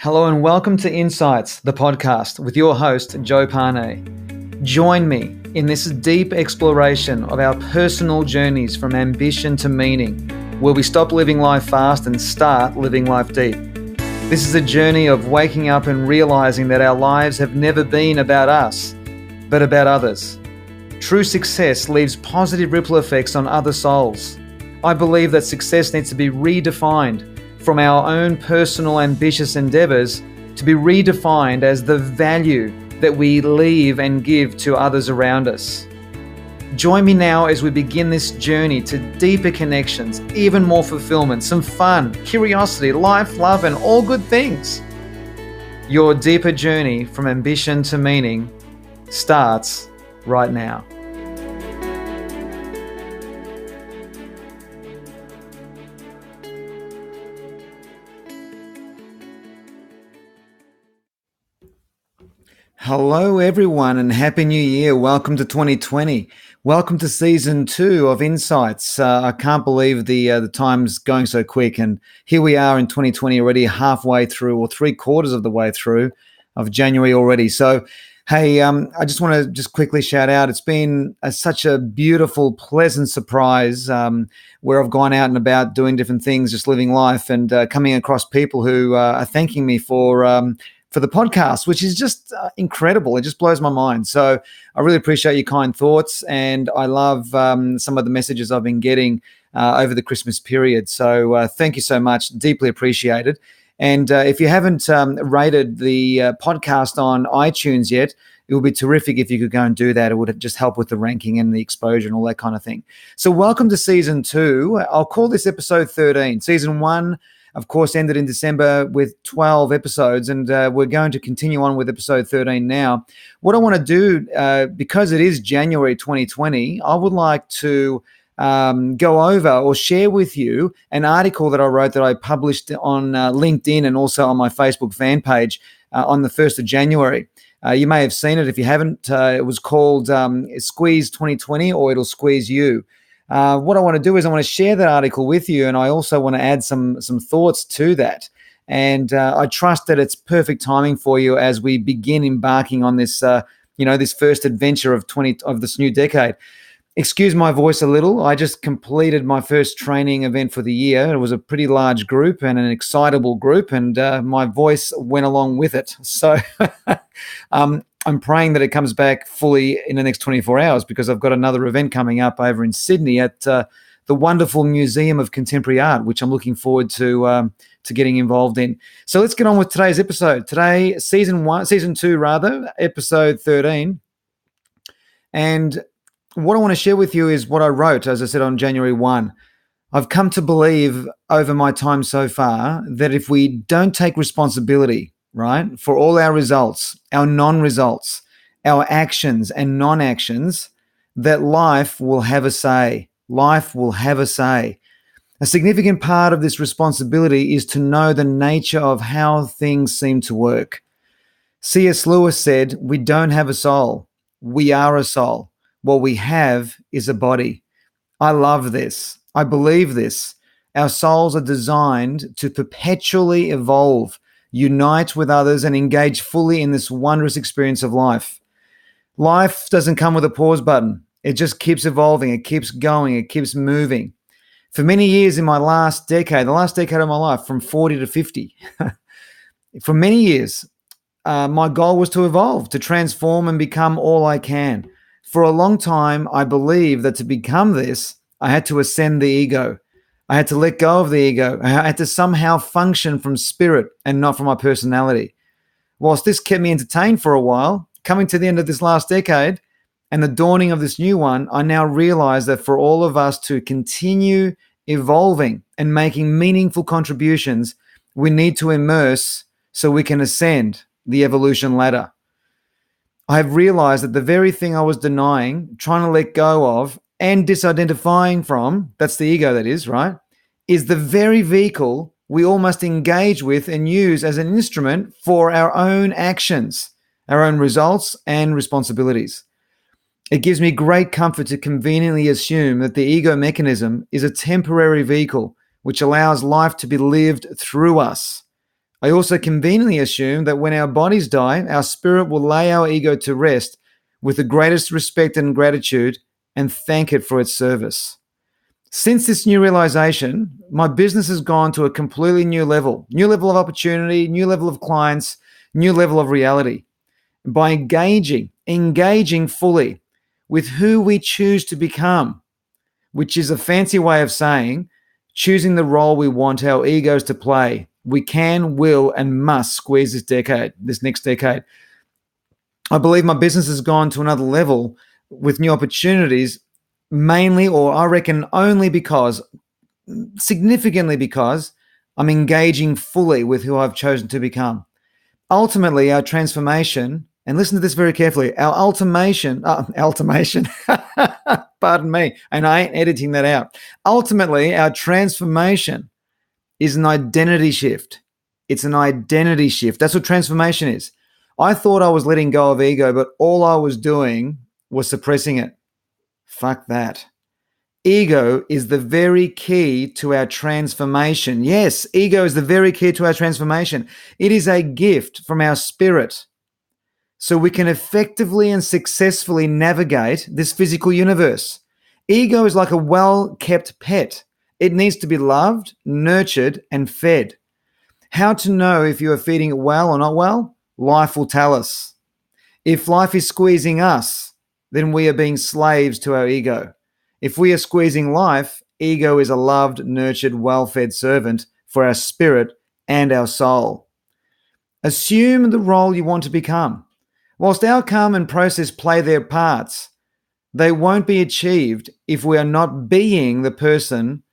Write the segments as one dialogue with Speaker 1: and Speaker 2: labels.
Speaker 1: Hello and welcome to Insights, the podcast with your host, Joe Pane. Join me in this deep exploration of our personal journeys from ambition to meaning, where we stop living life fast and start living life deep. This is a journey of waking up and realizing that our lives have never been about us, but about others. True success leaves positive ripple effects on other souls. I believe that success needs to be redefined from our own personal ambitious endeavors to be redefined as the value that we leave and give to others around us. Join me now as we begin this journey to deeper connections, even more fulfillment, some fun, curiosity, life, love, and all good things. Your deeper journey from ambition to meaning starts right now. Hello everyone and Happy New Year. Welcome to 2020. Welcome to Season 2 of Insights. I can't believe the time's going so quick, and here we are in 2020 already, halfway through or 3/4 of the way through of January already. So hey, I just want to quickly shout out, it's been such a beautiful, pleasant surprise where I've gone out and about doing different things, just living life, and coming across people who are thanking me for the podcast, which is just incredible. It just blows my mind. So I really appreciate your kind thoughts, and I love some of the messages I've been getting over the Christmas period. So thank you so much. Deeply appreciated. And if you haven't rated the podcast on iTunes yet, it would be terrific if you could go and do that. It would just help with the ranking and the exposure and all that kind of thing. So welcome to Season 2. I'll call this Episode 13. Season 1, of course, ended in December with 12 episodes, and we're going to continue on with Episode 13 now. What I want to do, because it is January 2020, I would like to go over or share with you an article that I wrote that I published on LinkedIn and also on my Facebook fan page on the 1st of January. You may have seen it. If you haven't, it was called Squeeze 2020 or It'll Squeeze You. What I want to do is I want to share that article with you, and I also want to add some thoughts to that. And I trust that it's perfect timing for you as we begin embarking on this, this first adventure of this new decade. Excuse my voice a little. I just completed my first training event for the year. It was a pretty large group and an excitable group, and my voice went along with it. So I'm praying that it comes back fully in the next 24 hours, because I've got another event coming up over in Sydney at the wonderful Museum of Contemporary Art, which I'm looking forward to getting involved in. So let's get on with today's episode. Today, Season 2, Episode 13. And what I want to share with you is what I wrote, as I said, on January 1. I've come to believe over my time so far that if we don't take responsibility, right, for all our results, our non-results, our actions and non-actions, that life will have a say. Life will have a say. A significant part of this responsibility is to know the nature of how things seem to work. C.S. Lewis said, "We don't have a soul. We are a soul. What we have is a body." I love this. I believe this. Our souls are designed to perpetually evolve, unite with others, and engage fully in this wondrous experience of life. Life doesn't come with a pause button. It just keeps evolving. It keeps going. It keeps moving. For many years in my the last decade of my life, from 40 to 50, for many years, my goal was to evolve, to transform and become all I can. For a long time, I believed that to become this, I had to ascend the ego. I had to let go of the ego. I had to somehow function from spirit and not from my personality. Whilst this kept me entertained for a while, coming to the end of this last decade and the dawning of this new one, I now realize that for all of us to continue evolving and making meaningful contributions, we need to immerse so we can ascend the evolution ladder. I have realized that the very thing I was denying, trying to let go of, and disidentifying from, that's the ego that is, right, is the very vehicle we all must engage with and use as an instrument for our own actions, our own results and responsibilities. It gives me great comfort to conveniently assume that the ego mechanism is a temporary vehicle which allows life to be lived through us. I also conveniently assume that when our bodies die, our spirit will lay our ego to rest with the greatest respect and gratitude and thank it for its service. Since this new realization, my business has gone to a completely new level of opportunity, new level of clients, new level of reality. By engaging fully with who we choose to become, which is a fancy way of saying choosing the role we want our egos to play. We can, will, and must squeeze this next decade. I believe my business has gone to another level with new opportunities, mainly, or I reckon significantly because I'm engaging fully with who I've chosen to become. Ultimately, our transformation, and listen to this very carefully, our ultimation, pardon me, and I ain't editing that out. Ultimately, our transformation is an identity shift. It's an identity shift. That's what transformation is. I thought I was letting go of ego, but all I was doing was suppressing it. Fuck that. Ego is the very key to our transformation. Yes, ego is the very key to our transformation. It is a gift from our spirit so we can effectively and successfully navigate this physical universe. Ego is like a well-kept pet. It needs to be loved, nurtured, and fed. How to know if you are feeding it well or not well? Life will tell us. If life is squeezing us, then we are being slaves to our ego. If we are squeezing life, ego is a loved, nurtured, well-fed servant for our spirit and our soul. Assume the role you want to become. Whilst outcome and process play their parts, they won't be achieved if we are not being the person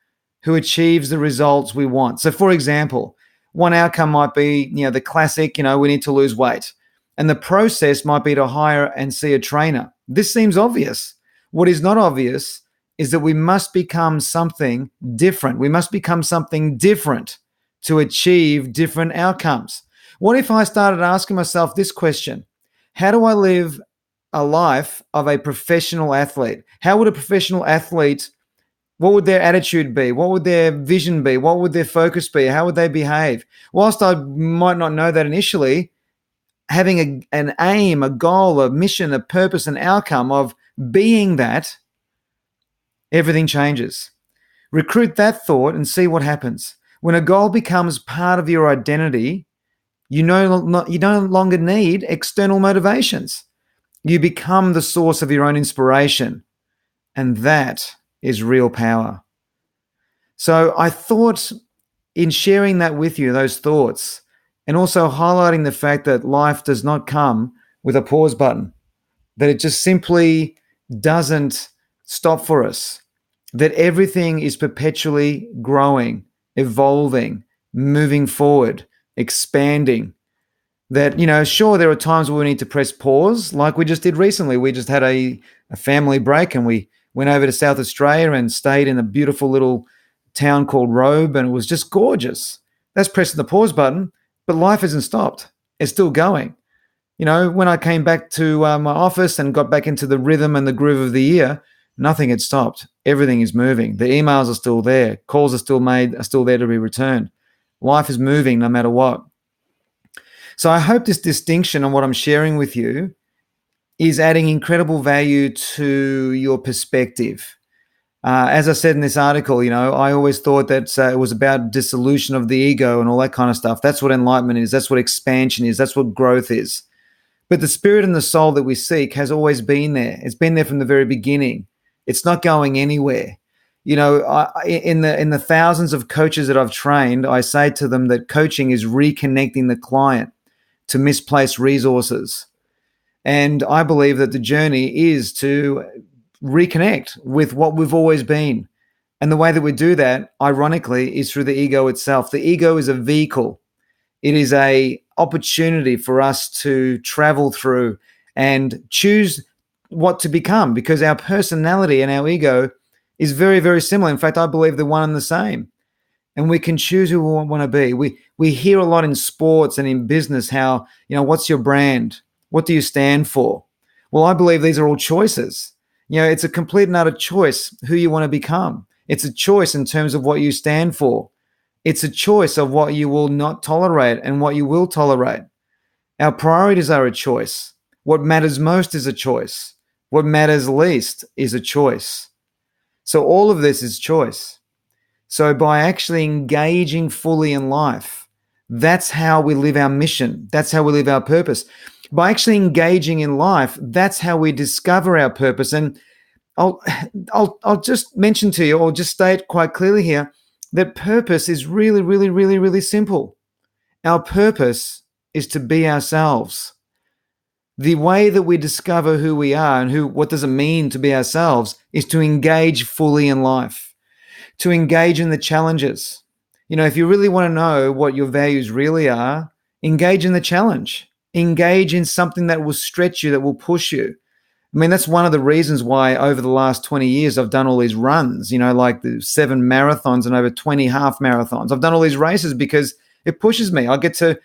Speaker 1: who achieves the results we want. So, for example, one outcome might be, the classic, we need to lose weight. And the process might be to hire and see a trainer. This seems obvious. What is not obvious is that we must become something different. We must become something different to achieve different outcomes. What if I started asking myself this question? How do I live a life of a professional athlete? How would a professional athlete, what would their attitude be? What would their vision be? What would their focus be? How would they behave? Whilst I might not know that initially, having an aim, a goal, a mission, a purpose, an outcome of being that, everything changes. Recruit that thought and see what happens. When a goal becomes part of your identity, you no longer need external motivations. You become the source of your own inspiration, and that is real power. So I thought in sharing that with you, those thoughts, and also highlighting the fact that life does not come with a pause button, that it just simply doesn't stop for us, that everything is perpetually growing, evolving, moving forward, expanding. That, sure, there are times where we need to press pause, like we just did recently. We just had a family break and we went over to South Australia and stayed in a beautiful little town called Robe, and it was just gorgeous. That's pressing the pause button, but life hasn't stopped. It's still going. When I came back to my office and got back into the rhythm and the groove of the year, nothing had stopped. Everything is moving. The emails are still there. Calls are still there to be returned. Life is moving no matter what. So I hope this distinction on what I'm sharing with you is adding incredible value to your perspective. As I said in this article, I always thought that it was about dissolution of the ego and all that kind of stuff. That's what enlightenment is. That's what expansion is. That's what growth is. But the spirit and the soul that we seek has always been there. It's been there from the very beginning. It's not going anywhere. In the thousands of coaches that I've trained, I say to them that coaching is reconnecting the client to misplaced resources. And I believe that the journey is to reconnect with what we've always been. And the way that we do that, ironically, is through the ego itself. The ego is a vehicle. It is an opportunity for us to travel through and choose what to become, because our personality and our ego is very, very similar. In fact, I believe they're one and the same. And we can choose who we want to be. We hear a lot in sports and in business how, what's your brand? What do you stand for? Well, I believe these are all choices. It's a complete and utter choice who you want to become. It's a choice in terms of what you stand for. It's a choice of what you will not tolerate and what you will tolerate. Our priorities are a choice. What matters most is a choice. What matters least is a choice. So all of this is choice. So by actually engaging fully in life, that's how we live our mission. That's how we live our purpose. By actually engaging in life, that's how we discover our purpose. And I'll just mention to you, or just state quite clearly here, that purpose is really, really, really, really simple. Our purpose is to be ourselves. The way that we discover who we are and what does it mean to be ourselves is to engage fully in life, to engage in the challenges. If you really want to know what your values really are, engage in the challenge. Engage in something that will stretch you, that will push you. I mean, that's one of the reasons why over the last 20 years I've done all these runs, like the 7 marathons and over 20 half marathons. I've done all these races because it pushes me. I get to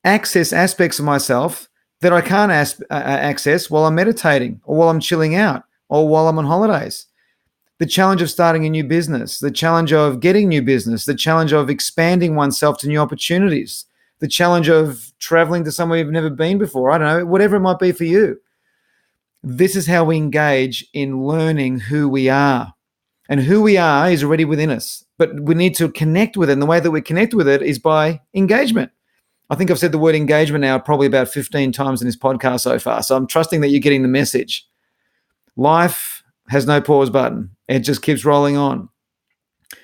Speaker 1: access aspects of myself that I can't access while I'm meditating or while I'm chilling out or while I'm on holidays. The challenge of starting a new business, the challenge of getting new business, the challenge of expanding oneself to new opportunities, the challenge of traveling to somewhere you've never been before. I don't know, whatever it might be for you. This is how we engage in learning who we are. And who we are is already within us, but we need to connect with it. And the way that we connect with it is by engagement. I think I've said the word engagement now probably about 15 times in this podcast so far. So I'm trusting that you're getting the message. Life has no pause button. It just keeps rolling on.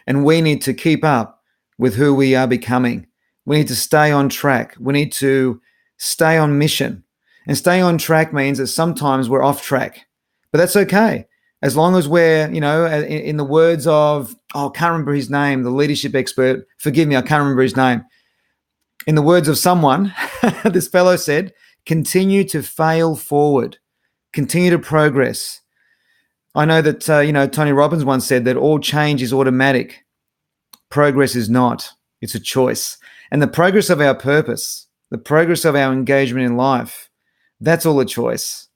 Speaker 1: And we need to keep up with who we are becoming. We need to stay on track. We need to stay on mission. And staying on track means that sometimes we're off track, but that's okay. As long as we're, in the words of, I can't remember his name, the leadership expert, forgive me, I can't remember his name. In the words of someone, this fellow said, continue to fail forward, continue to progress. I know that, Tony Robbins once said that all change is automatic. Progress is not. It's a choice. And the progress of our purpose, the progress of our engagement in life, that's all a choice.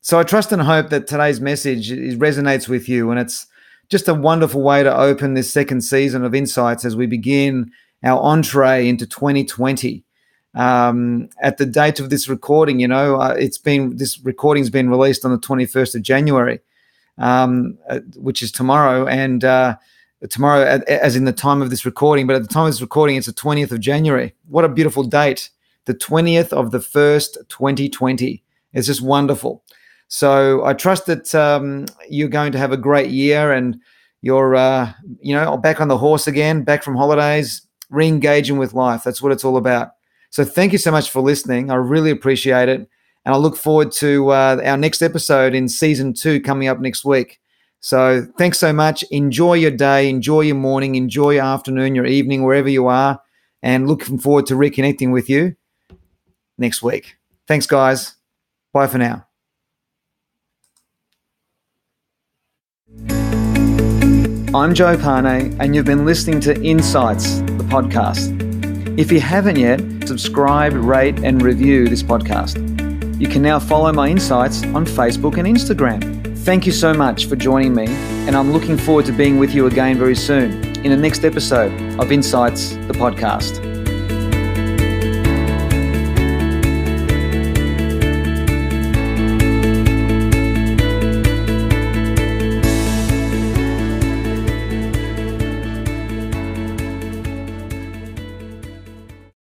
Speaker 1: So I trust and hope that today's message resonates with you, and it's just a wonderful way to open this second season of Insights as we begin our entree into 2020. At the date of this recording, this recording's been released on the 21st of January, which is tomorrow, and tomorrow as in the time of this recording, but at the time of this recording, it's the 20th of January. What a beautiful date. The 20th of the 1st, 2020. It's just wonderful. So I trust that you're going to have a great year and you're, back on the horse again, back from holidays, re-engaging with life. That's what it's all about. So thank you so much for listening. I really appreciate it. And I look forward to our next episode in season 2 coming up next week. So thanks so much. Enjoy your day, enjoy your morning, enjoy your afternoon, your evening, wherever you are. And looking forward to reconnecting with you next week. Thanks, guys. Bye for now. I'm Joe Pane, and you've been listening to Insights, the podcast. If you haven't yet, subscribe, rate, and review this podcast. You can now follow my insights on Facebook and Instagram. Thank you so much for joining me, and I'm looking forward to being with you again very soon in the next episode of Insights, the podcast.